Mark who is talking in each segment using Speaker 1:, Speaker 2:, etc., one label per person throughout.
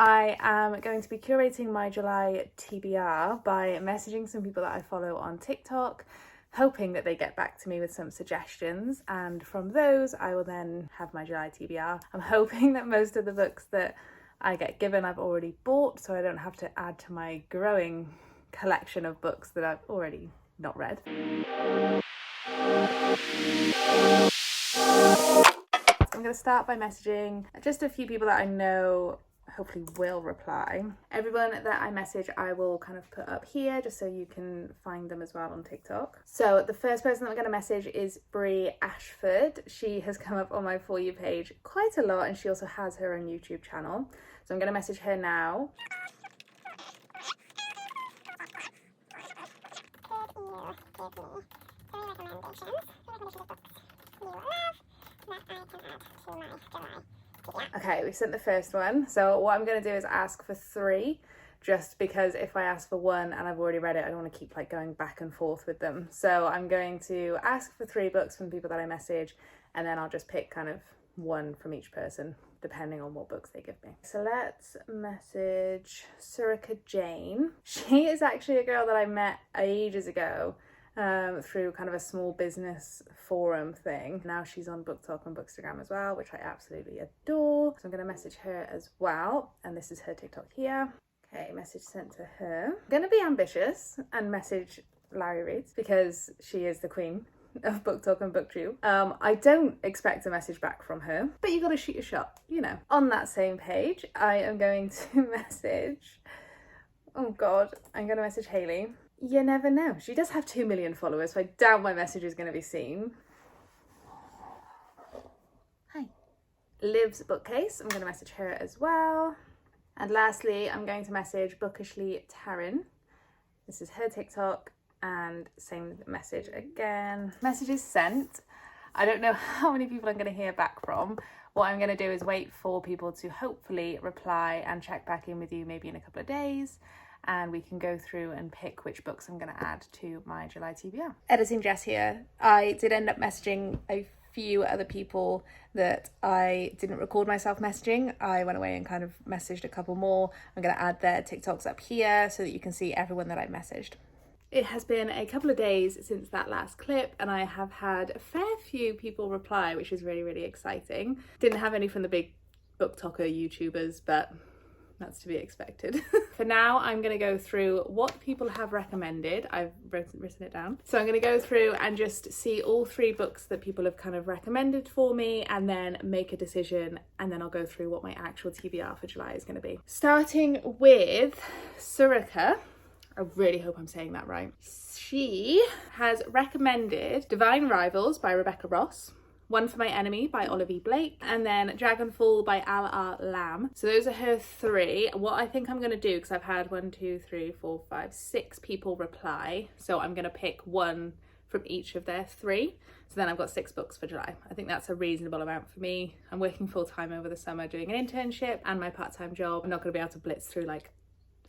Speaker 1: I am going to be curating my July TBR by messaging some people that I follow on TikTok, hoping that they get back to me with some suggestions, and from those I will then have my July TBR. I'm hoping that most of the books that I get given I've already bought, so I don't have to add to my growing collection of books that I've already not read. I'm going to start by messaging just a few people that I know hopefully will reply. Everyone that I message I will kind of put up here just so you can find them as well on TikTok. So the first person that I'm going to message is Brie Ashford. She has come up on my For You page quite a lot, and she also has her own YouTube channel. So I'm going to message her now. Okay, we sent the first one. So what I'm going to do is ask for 3, just because if I ask for 1 and I've already read it, I don't want to keep like going back and forth with them. So I'm going to ask for 3 books from people that I message, and then I'll just pick kind of 1 from each person depending on what books they give me. So let's message Surika Jane. She is actually a girl that I met ages ago through kind of a small business forum thing. Now she's on BookTok and Bookstagram as well, which I absolutely adore. So I'm going to message her as well, and this is her TikTok here. Okay, message sent to her. I'm going to be ambitious and message Larry Reads because she is the queen of BookTok and BookTube. I don't expect a message back from her, but you got to shoot your shot, you know. On that same page, I am going to message, oh God, I'm going to message Hayley. You never know. She does have 2 million followers, so I doubt my message is going to be seen. Hi. Liv's Bookcase. I'm going to message her as well. And lastly, I'm going to message Bookishly Taryn. This is her TikTok, and same message again. Message is sent. I don't know how many people I'm going to hear back from. What I'm going to do is wait for people to hopefully reply and check back in with you maybe in a couple of days, and we can go through and pick which books I'm going to add to my July TBR. Editing Jess here. I did end up messaging a few other people that I didn't record myself messaging. I went away and kind of messaged a couple more. I'm going to add their TikToks up here so that you can see everyone that I messaged. It has been a couple of days since that last clip, and I have had a fair few people reply, which is really, really exciting. Didn't have any from the big BookToker YouTubers, but that's to be expected. For now, I'm going to go through what people have recommended. I've written it down. So I'm going to go through and just see all 3 books that people have kind of recommended for me, and then make a decision, and then I'll go through what my actual TBR for July is going to be. Starting with Surika. I really hope I'm saying that right. She has recommended Divine Rivals by Rebecca Ross, One for My Enemy by Olive E. Blake, and then Dragonfall by Al R. Lamb. So those are her 3. What I think I'm going to do, because I've had 6 people reply, so I'm going to pick 1 from each of their 3. So then I've got 6 books for July. I think that's a reasonable amount for me. I'm working full time over the summer doing an internship and my part-time job. I'm not going to be able to blitz through like,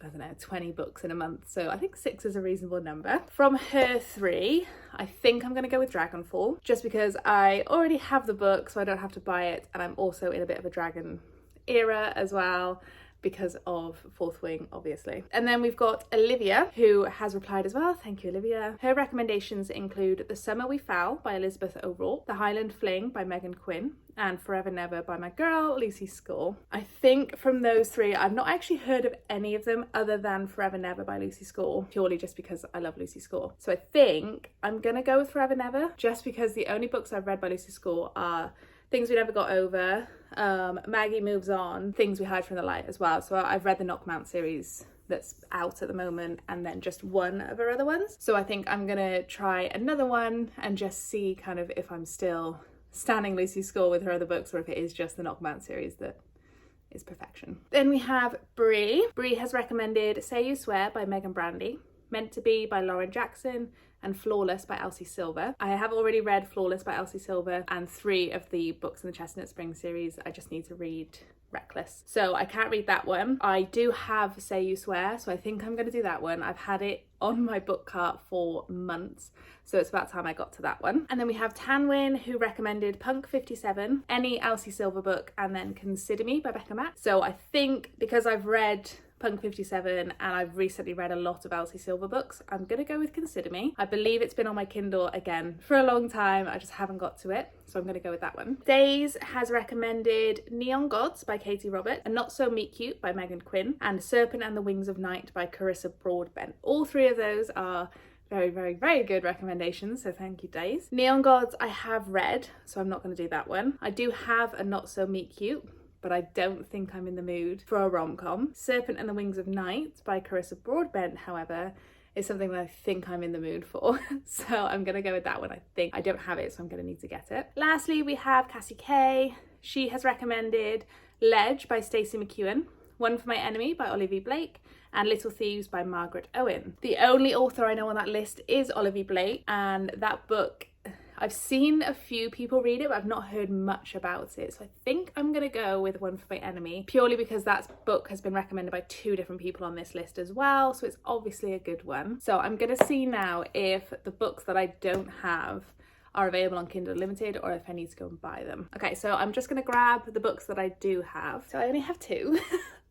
Speaker 1: I don't know, 20 books in a month. So I think 6 is a reasonable number. From her 3, I think I'm going to go with Dragonfall, just because I already have the book, so I don't have to buy it. And I'm also in a bit of a dragon era as well, because of Fourth Wing, obviously. And then we've got Olivia, who has replied as well. Thank you, Olivia. Her recommendations include The Summer We Foul by Elizabeth O'Rourke, The Highland Fling by Megan Quinn, and Forever Never by my girl, Lucy Score. I think from those 3, I've not actually heard of any of them other than Forever Never by Lucy Score, purely just because I love Lucy Score. So I think I'm gonna go with Forever Never, just because the only books I've read by Lucy Score are Things We Never Got Over, Maggie Moves On, Things We Hide from the Light as well. So I've read the Knockmount series that's out at the moment, and then just 1 of her other ones. So I think I'm gonna try another one and just see kind of if I'm still standing Lucy's Score with her other books, or if it is just the Knockmount series that is perfection. Then we have Brie. Brie has recommended Say You Swear by Megan Brandy, Meant to Be by Lauren Jackson, and Flawless by Elsie Silver. I have already read Flawless by Elsie Silver and 3 of the books in the Chestnut Spring series. I just need to read reckless. So I can't read that one. I do have Say You Swear, so I think I'm going to do that one. I've had it on my book cart for months, so it's about time I got to that one. And then we have Tanwin, who recommended Punk 57, any Elsie Silver book, and then Consider Me by Becca Mack. So I think because I've read Punk 57 and I've recently read a lot of Elsie Silver books, I'm gonna go with Consider Me. I believe it's been on my Kindle again for a long time, I just haven't got to it, so I'm gonna go with that one. Days has recommended Neon Gods by Katie Robert, and Not So Meet Cute by Megan Quinn, and Serpent and the Wings of Night by Carissa Broadbent. All three of those are very, very, very good recommendations, so thank you, Days. Neon Gods I have read, so I'm not going to do that one. I do have a Not So Meet Cute, but I don't think I'm in the mood for a rom-com. Serpent and the Wings of Night by Carissa Broadbent, however, is something that I think I'm in the mood for. So I'm going to go with that one. I think I don't have it, so I'm going to need to get it. Lastly, we have Cassie Kay. She has recommended Ledge by Stacey McEwen, One for My Enemy by Olivia Blake, and Little Thieves by Margaret Owen. The only author I know on that list is Olivia Blake, and that book, I've seen a few people read it, but I've not heard much about it. So I think I'm gonna go with One for My Enemy, purely because that book has been recommended by 2 different people on this list as well. So it's obviously a good one. So I'm gonna see now if the books that I don't have are available on Kindle Unlimited or if I need to go and buy them. Okay, so I'm just gonna grab the books that I do have. So I only have 2.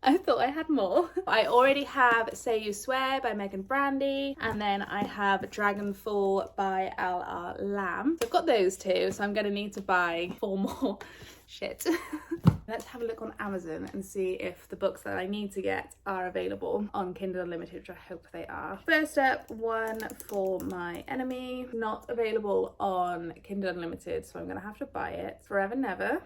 Speaker 1: I thought I had more. I already have Say You Swear by Megan Brandy, and then I have Dragonfall by L.R. Lamb. So I've got those 2, so I'm gonna need to buy 4 more. Shit. Let's have a look on Amazon and see if the books that I need to get are available on Kindle Unlimited, which I hope they are. First up, One for My Enemy, not available on Kindle Unlimited, so I'm gonna have to buy it. Forever Never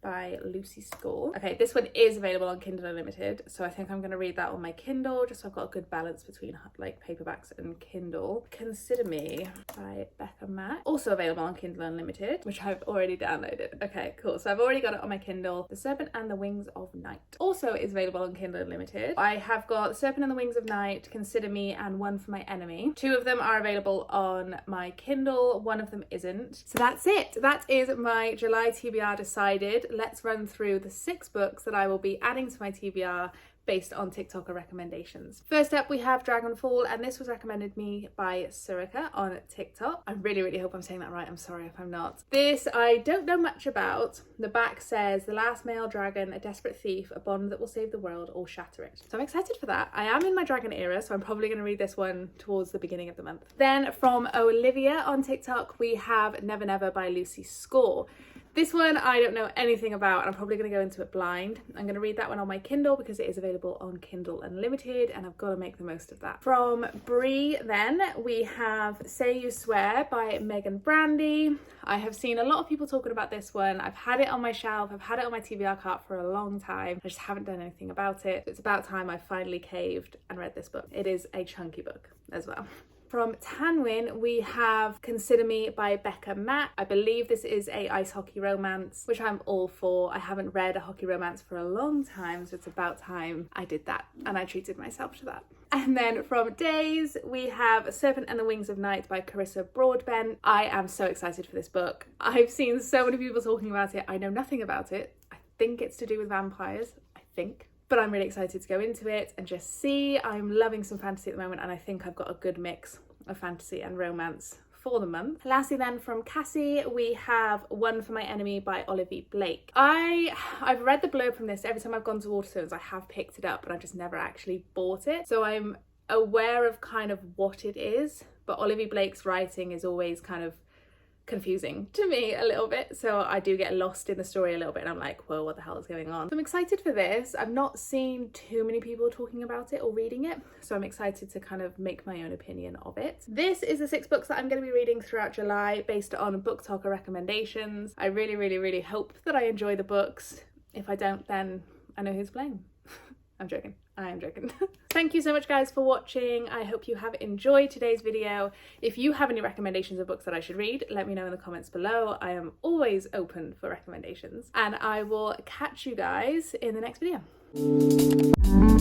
Speaker 1: by Lucy Score. Okay, this one is available on Kindle Unlimited, so I think I'm going to read that on my Kindle, just so I've got a good balance between like paperbacks and Kindle. Consider Me by Becca Mack, also available on Kindle Unlimited, which I've already downloaded. Okay, cool. So I've already got it on my Kindle. The Serpent and the Wings of Night also is available on Kindle Unlimited. I have got The Serpent and the Wings of Night, Consider Me, and One for My Enemy. 2 of them are available on my Kindle, 1 of them isn't. So that's it. That is my July TBR decided. Let's run through the 6 books that I will be adding to my TBR based on TikToker recommendations. First up, we have Dragonfall, and this was recommended me by Surika on TikTok. I really hope I'm saying that right. I'm sorry if I'm not. This I don't know much about. The back says, the last male dragon, a desperate thief, a bond that will save the world or shatter it. So I'm excited for that. I am in my dragon era, so I'm probably going to read this one towards the beginning of the month. Then from Olivia on TikTok, we have Never Never by Lucy Score. This one I don't know anything about, and I'm probably going to go into it blind. I'm going to read that one on my Kindle because it is available on Kindle Unlimited, and I've got to make the most of that. From Brie then, we have Say You Swear by Megan Brandy. I have seen a lot of people talking about this one. I've had it on my shelf, I've had it on my TBR cart for a long time. I just haven't done anything about it. It's about time I finally caved and read this book. It is a chunky book as well. From Tanwin, we have Consider Me by Becca Mack. I believe this is a ice hockey romance, which I'm all for. I haven't read a hockey romance for a long time, so it's about time I did that, and I treated myself to that. And then from Days, we have Serpent and the Wings of Night by Carissa Broadbent. I am so excited for this book. I've seen so many people talking about it. I know nothing about it. I think it's to do with vampires, I think. But I'm really excited to go into it and just see. I'm loving some fantasy at the moment, and I think I've got a good mix of fantasy and romance for the month. Lastly then, from Cassie, we have One for My Enemy by Olivia Blake. I've read the blurb from this. Every time I've gone to Waterstones, I have picked it up, but I've just never actually bought it. So I'm aware of kind of what it is, but Olivia Blake's writing is always kind of confusing to me a little bit, so I do get lost in the story a little bit, and I'm like, whoa, what the hell is going on? So I'm excited for this. I've not seen too many people talking about it or reading it, so I'm excited to kind of make my own opinion of it. This is the 6 books that I'm going to be reading throughout July based on BookToker recommendations. I really hope that I enjoy the books. If I don't, then I know who's to blame. I'm joking. I am joking. Thank you so much, guys, for watching. I hope you have enjoyed today's video. If you have any recommendations of books that I should read, let me know in the comments below. I am always open for recommendations, and I will catch you guys in the next video.